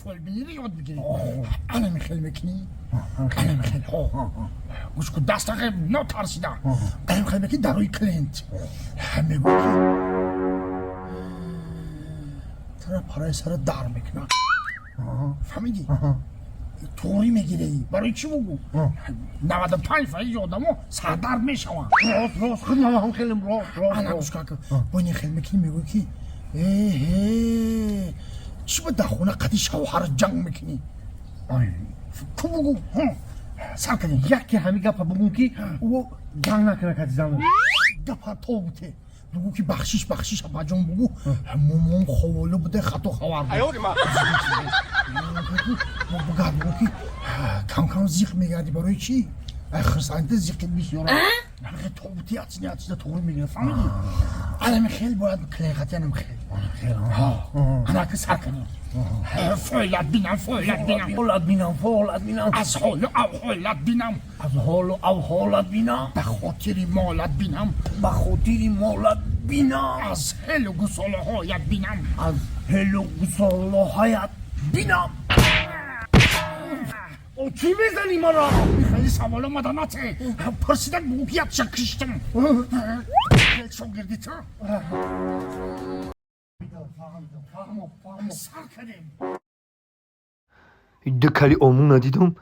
فول بینی رو یاد بگیری. الان خیلی میکنی؟ الان خیلی گوش کن دست خیلی نترسیدم. الان خیلی میکنی در روی کلینت میگو که ترا پرای سر در میکنم. فهمیدی؟ طوری میگیره ای برای چی بگو 95% آدمو سردرد میشون. راست خیلی هم خیلی راست انا گوش کن با این خیلی میکنی میگو که چی با در خونه قدی شوهر جنگ میکنی کو بگو سر کنی یکی همین گپا بگو که او جنگ نکنه که زنه گپا تو بوده بگو که بخشیش بجون بگو مومون خوالو بوده خطو خوار بوده بگو که کم زیق میگردی برای چی؟ خرسانده زیقت بیشیاره تو بودی اصلا طور میگه فهمیدی؟ الان خیلی باید کلیقتی هم خیلی انا که سر کنی فولاد بینم از حال او حالت بینم به خاطر مالت بینم از هل و گساله هایت بینم او چی میزنی ما را؟ خیلی سوال مدناته پرسیدن بگو که یاد کشتم شاگردی تو سر کنیم دکلی آمون ندیدم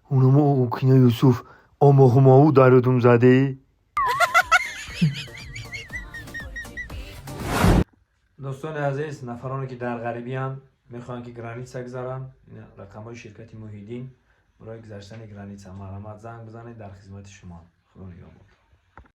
اونم اوکینا یوسف آماهماهو دارودم زده دوستان عزیز نفرانی که در غریبی هم میخوان که گرانیت بگذارن رقم های شرکت محیدین برای گذاشتن گرانیت هم علامت زنگ بزنید در خدمت شما. خدا نگهدار.